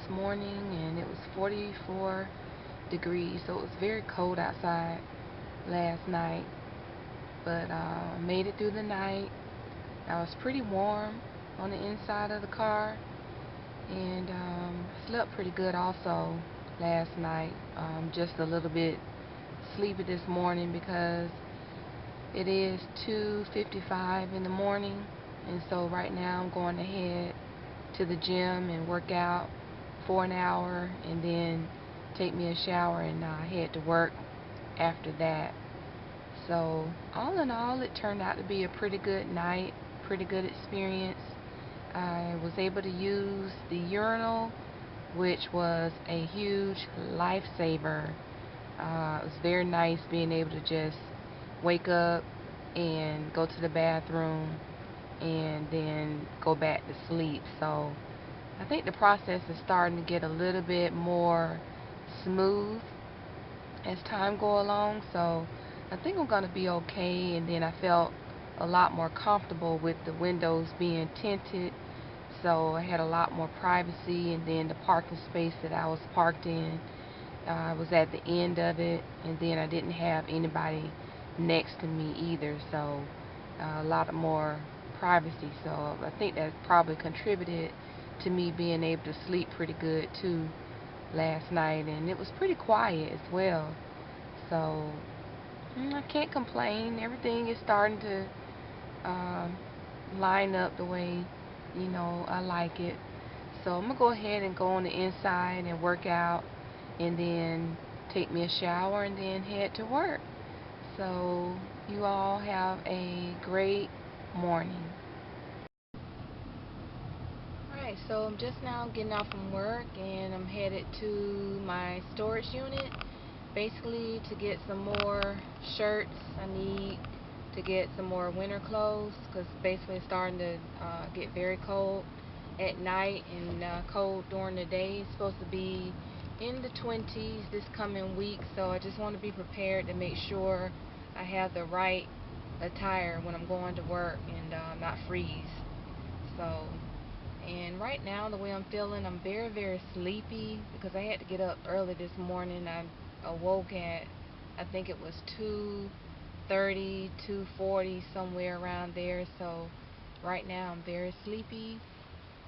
this morning, and it was 44 degrees, so it was very cold outside last night. But made it through the night. I was pretty warm on the inside of the car, and slept pretty good also last night. Just a little bit sleepy this morning because it is 2:55 in the morning, and so right now I'm going to head to the gym and work out for an hour, and then take me a shower and head to work after that. So all in all, it turned out to be a pretty good night, pretty good experience. I was able to use the urinal, which was a huge lifesaver. It was very nice being able to just wake up and go to the bathroom and then go back to sleep. So I think the process is starting to get a little bit more smooth as time go along. So I think I'm going to be okay. And then I felt a lot more comfortable with the windows being tinted, so I had a lot more privacy. And then the parking space that I was parked in, I was at the end of it, and then I didn't have anybody next to me either, so a lot of more privacy. So I think that probably contributed to me being able to sleep pretty good too last night, and it was pretty quiet as well. So I can't complain. Everything is starting to um, line up the way I like it. So I'm gonna go ahead and go on the inside and work out, and then take me a shower and then head to work. So you all have a great morning. Alright, so I'm just now getting out from work, and I'm headed to my storage unit, basically to get some more shirts. I need to get some more winter clothes because basically it's starting to get very cold at night and cold during the day. It's supposed to be in the 20s this coming week, so I just want to be prepared to make sure I have the right attire when I'm going to work and not freeze. So, and right now the way I'm feeling, I'm very, very sleepy because I had to get up early this morning. I awoke at, I think it was 2:30, 2:40, somewhere around there. So right now I'm very sleepy,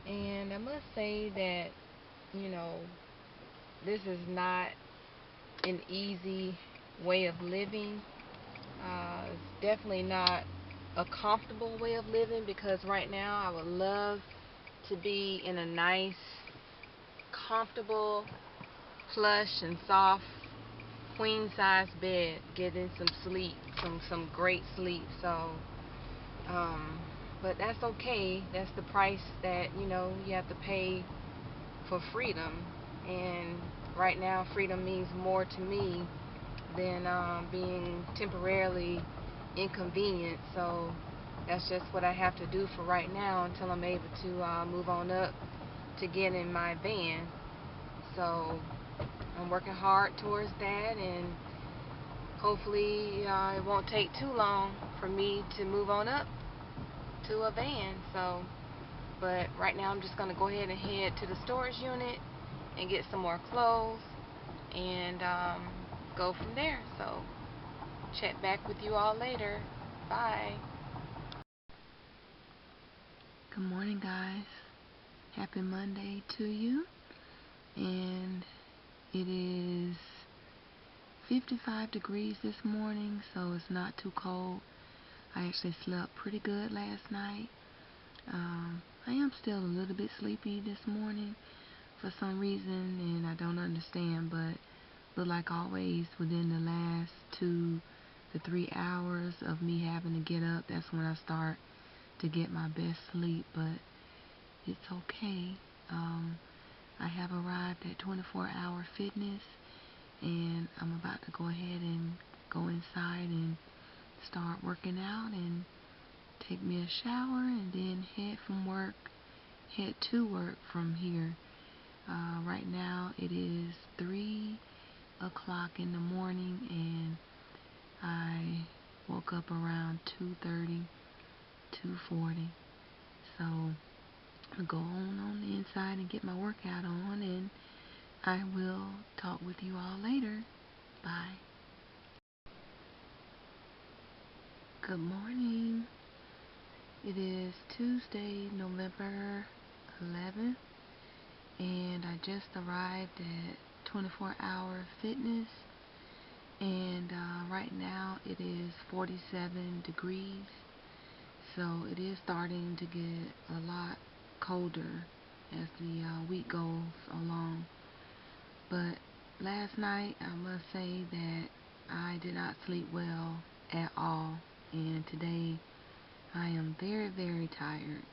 and I must say that, you know, this is not an easy way of living. It's definitely not a comfortable way of living, because right now I would love to be in a nice, comfortable, plush and soft queen size bed, getting some sleep, some great sleep. So um but that's okay. That's the price that you have to pay for freedom. And right now freedom means more to me than being temporarily inconvenient. So that's just what I have to do for right now until I'm able to move on up to get in my van. So I'm working hard towards that, and hopefully it won't take too long for me to move on up to a van. So, but right now I'm just going to go ahead and head to the storage unit and get some more clothes, and go from there. So check back with you all later. Bye. Good morning, guys. Happy Monday to you. And it is 55 degrees this morning, so it's not too cold. I actually slept pretty good last night. I am still a little bit sleepy this morning for some reason, and I don't understand, but look like always within the last 2 to 3 hours of me having to get up, that's when I start to get my best sleep. But it's okay. I have arrived at 24-hour fitness, and I'm about to go ahead and go inside and start working out and take me a shower, and then head to work from here. Right now it is 3 o'clock in the morning, and I woke up around 2:30, 2:40. So I'll go on the inside and get my workout on, and I will talk with you all later. Bye. Good morning. It is Tuesday, November 11th, and I just arrived at 24-hour fitness, and right now it is 47 degrees, so it is starting to get a lot colder as the week goes along. But last night, I must say that I did not sleep well at all, and today I am very, very tired.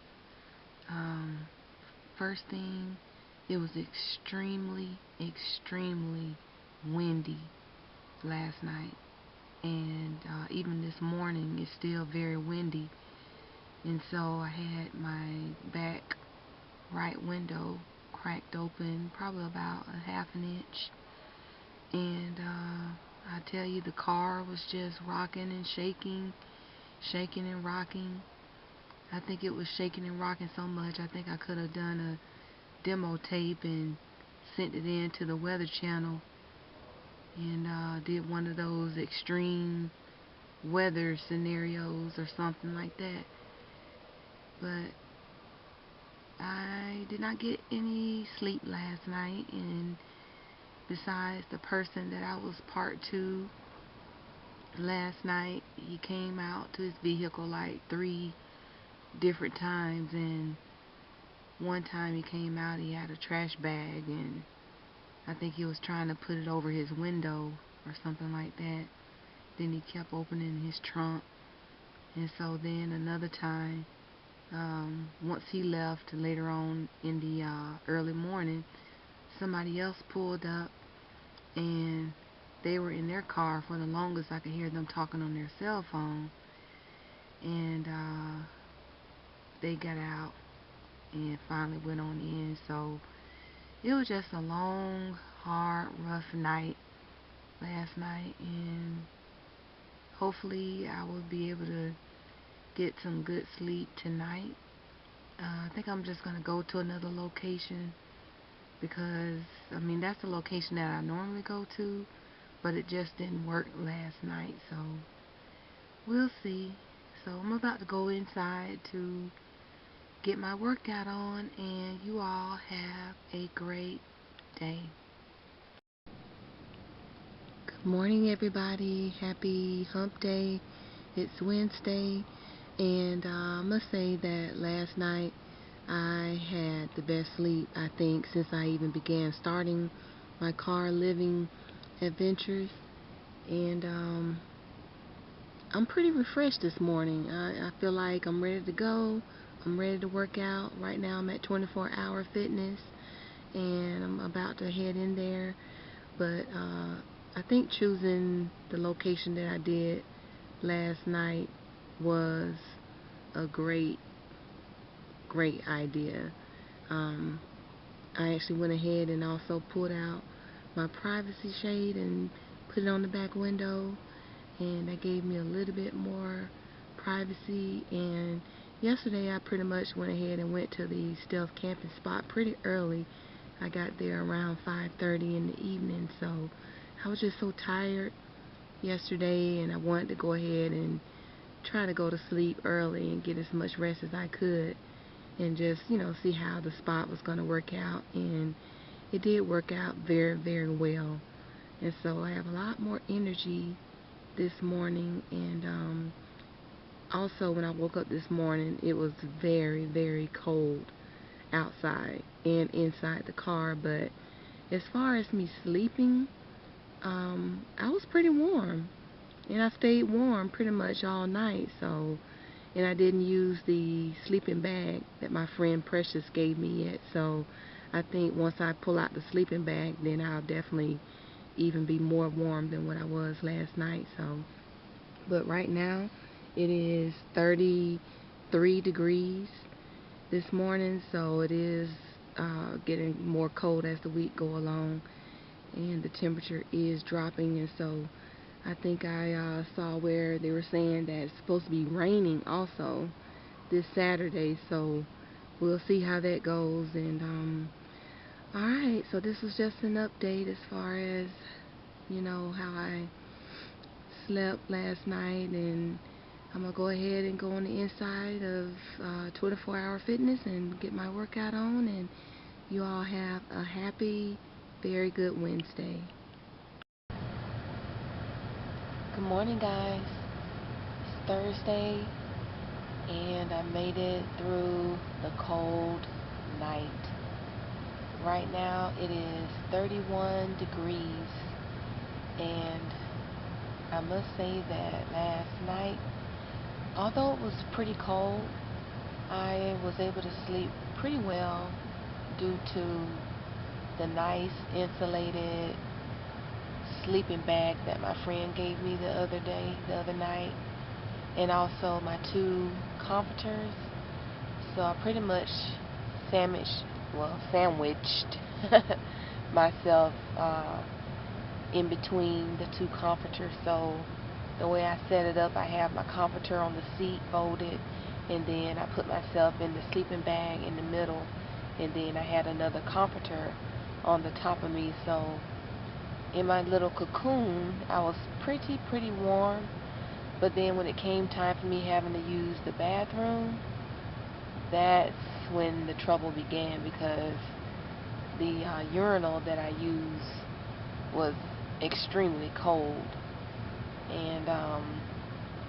First thing, it was extremely, extremely windy last night, and even this morning it's still very windy, and so I had my back right window cracked open probably about a half an inch, and I tell you, the car was just rocking and shaking and rocking. I think it was shaking and rocking so much I think I could have done a demo tape and sent it in to the Weather Channel and did one of those extreme weather scenarios or something like that. But I did not get any sleep last night, and besides the person that I was parked to last night, he came out to his vehicle like 3 different times, and one time he came out, he had a trash bag, and I think he was trying to put it over his window or something like that. Then he kept opening his trunk, and so then another time, once he left later on in the early morning, somebody else pulled up, and they were in their car for the longest. I could hear them talking on their cell phone, and they got out and finally went on in. So it was just a long, hard, rough night last night, and hopefully I will be able to get some good sleep tonight. I think I'm just going to go to another location because, I mean, that's the location that I normally go to, but it just didn't work last night, so we'll see. So I'm about to go inside to get my workout on, and you all have a great day. Good morning, everybody. Happy hump day. It's Wednesday, and I must say that last night I had the best sleep, I think, since I even began starting my car living adventures, and I'm pretty refreshed this morning. I feel like I'm ready to go. I'm ready to work out. Right now I'm at 24-hour fitness, and I'm about to head in there. But I think choosing the location that I did last night was a great idea. I actually went ahead and also pulled out my privacy shade and put it on the back window, and that gave me a little bit more privacy. And yesterday I pretty much went ahead and went to the stealth camping spot pretty early. I got there around 5:30 in the evening, so I was just so tired yesterday, and I wanted to go ahead and try to go to sleep early and get as much rest as I could, and just, see how the spot was going to work out. And it did work out very, very well. And so I have a lot more energy this morning. And also, when I woke up this morning, it was very, very cold outside and inside the car. But as far as me sleeping, I was pretty warm, and I stayed warm pretty much all night. So, and I didn't use the sleeping bag that my friend Precious gave me yet. So I think once I pull out the sleeping bag, then I'll definitely even be more warm than what I was last night. So, but right now it is 33 degrees this morning, so it is getting more cold as the week go along, and the temperature is dropping. And so I think I saw where they were saying that it's supposed to be raining also this Saturday, so we'll see how that goes. And alright, so this was just an update as far as, you know, how I slept last night. And I'm going to go ahead and go on the inside of 24 Hour Fitness and get my workout on. And you all have a happy, very good Wednesday. Good morning, guys. It's Thursday, and I made it through the cold night. Right now it is 31 degrees, and I must say that last night, although it was pretty cold, I was able to sleep pretty well due to the nice insulated sleeping bag that my friend gave me the other night, and also my 2 comforters. So I pretty much sandwiched myself in between the 2 comforters. So the way I set it up, I have my comforter on the seat folded, and then I put myself in the sleeping bag in the middle, and then I had another comforter on the top of me. So in my little cocoon, I was pretty warm. But then when it came time for me having to use the bathroom, that's when the trouble began, because the urinal that I use was extremely cold. And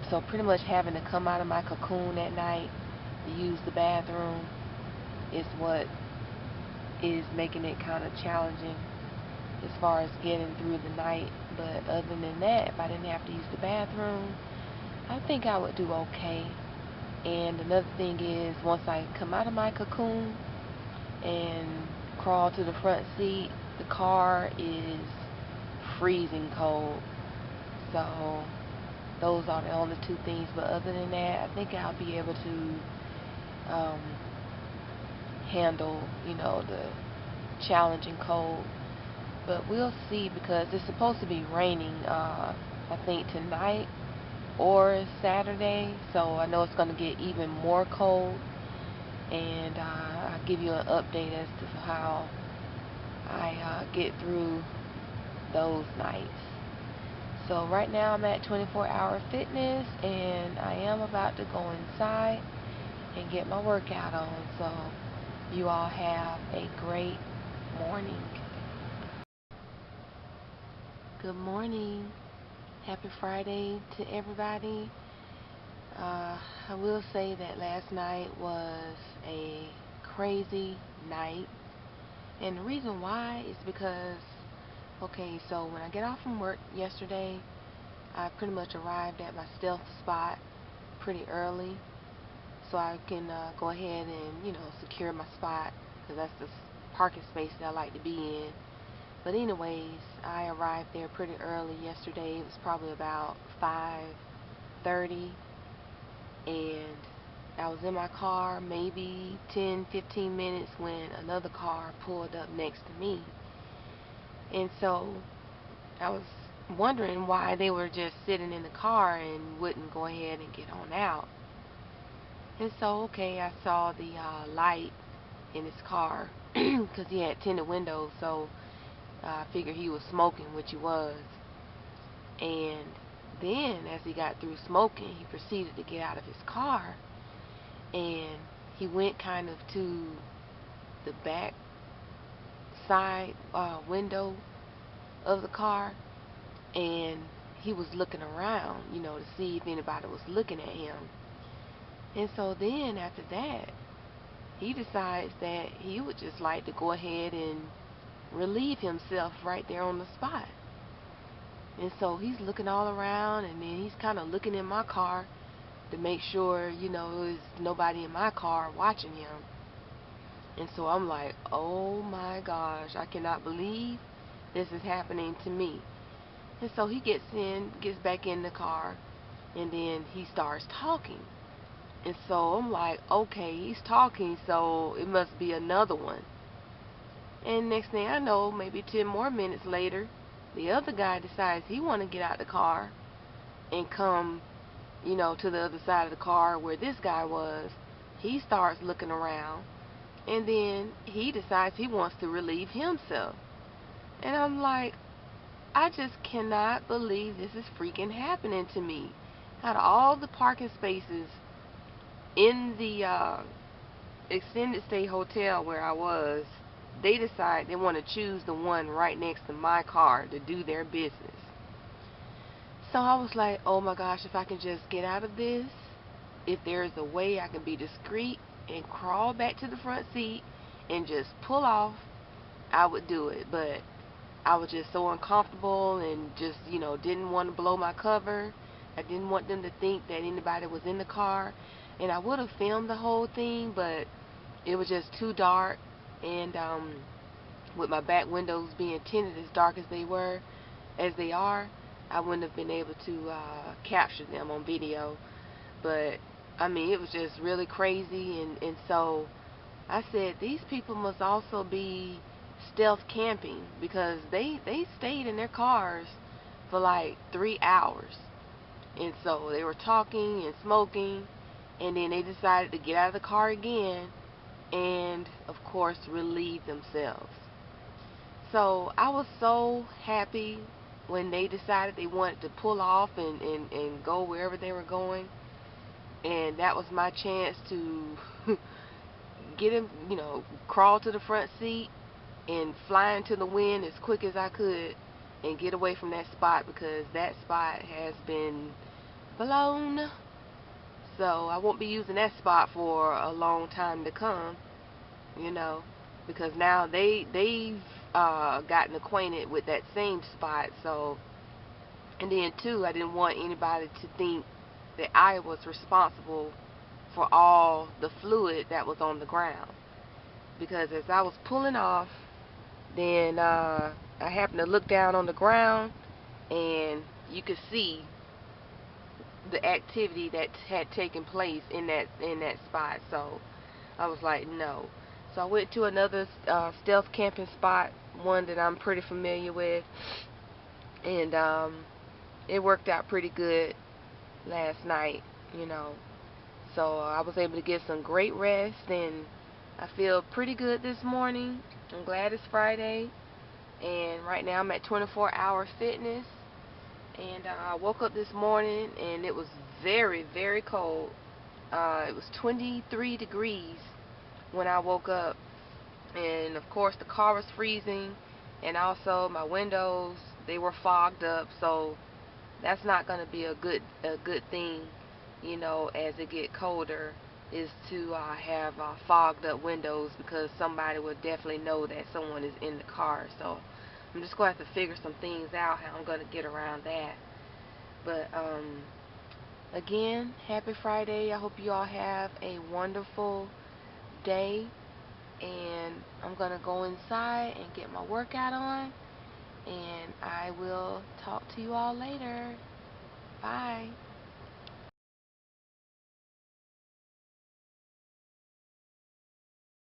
so pretty much having to come out of my cocoon at night to use the bathroom is what is making it kind of challenging as far as getting through the night. But other than that, if I didn't have to use the bathroom, I think I would do okay. And another thing is, once I come out of my cocoon and crawl to the front seat, the car is freezing cold. So those are the only 2 things. But other than that, I think I'll be able to handle, you know, the challenging cold. But we'll see, because it's supposed to be raining, I think tonight or Saturday. So I know it's going to get even more cold. And I'll give you an update as to how I get through those nights. So right now I'm at 24 Hour Fitness, and I am about to go inside and get my workout on. So you all have a great morning. Good morning. Happy Friday to everybody. I will say that last night was a crazy night. And the reason why is because, okay, so when I get off from work yesterday, I pretty much arrived at my stealth spot pretty early, so I can go ahead and, you know, secure my spot, because that's the parking space that I like to be in. But anyways, I arrived there pretty early yesterday. It was probably about 5:30, and I was in my car maybe 10-15 minutes when another car pulled up next to me. And so I was wondering why they were just sitting in the car and wouldn't go ahead and get on out. And so, okay, I saw the light in his car because he had tinted windows, so I figured he was smoking, which he was. And then as he got through smoking, he proceeded to get out of his car, and he went kind of to the back side window of the car, and he was looking around, you know, to see if anybody was looking at him. And so then after that, he decides that he would just like to go ahead and relieve himself right there on the spot. And so he's looking all around, and then he's kind of looking in my car to make sure, you know, there's nobody in my car watching him. And so I'm like, oh my gosh, I cannot believe this is happening to me. And so he gets back in the car, and then he starts talking. And so I'm like, okay, he's talking, so it must be another one. And next thing I know, maybe 10 more minutes later, the other guy decides he want to get out the car and come, you know, to the other side of the car where this guy was. He starts looking around, And then he decides he wants to relieve himself. And I'm like, I just cannot believe this is freaking happening to me. Out of all the parking spaces in the extended stay hotel where I was, they decide they want to choose the one right next to my car to do their business. So I was like, oh my gosh, if I can just get out of this, if there's a way I can be discreet and crawl back to the front seat and just pull off, I would do it. But I was just so uncomfortable and just, didn't want to blow my cover. I didn't want them to think that anybody was in the car. And I would have filmed the whole thing, but it was just too dark. And with my back windows being tinted as dark as they are, I wouldn't have been able to capture them on video. But I mean, it was just really crazy. And so I said, these people must also be stealth camping, because they stayed in their cars for like 3 hours. And so they were talking and smoking, and then they decided to get out of the car again and of course relieve themselves. So I was so happy when they decided they wanted to pull off and go wherever they were going. And that was my chance to get him, crawl to the front seat and fly into the wind as quick as I could and get away from that spot, because that spot has been blown. So I won't be using that spot for a long time to come, because now they've gotten acquainted with that same spot. So, and then too, I didn't want anybody to think that I was responsible for all the fluid that was on the ground, because as I was pulling off, then I happened to look down on the ground, and you could see the activity that had taken place in that spot. So I was like, no. So I went to another stealth camping spot, one that I'm pretty familiar with, and it worked out pretty good last night, So I was able to get some great rest, and I feel pretty good this morning. I'm glad it's Friday, and right now I'm at 24-hour fitness. And I woke up this morning and it was very, very cold. It was 23 degrees when I woke up, and of course the car was freezing, and also my windows, they were fogged up. So that's not going to be a good thing, as it get colder, is to have fogged up windows, because somebody will definitely know that someone is in the car. So I'm just going to have to figure some things out, how I'm going to get around that. But again, happy Friday. I hope you all have a wonderful day, and I'm going to go inside and get my workout on, and I will talk to you all later. Bye.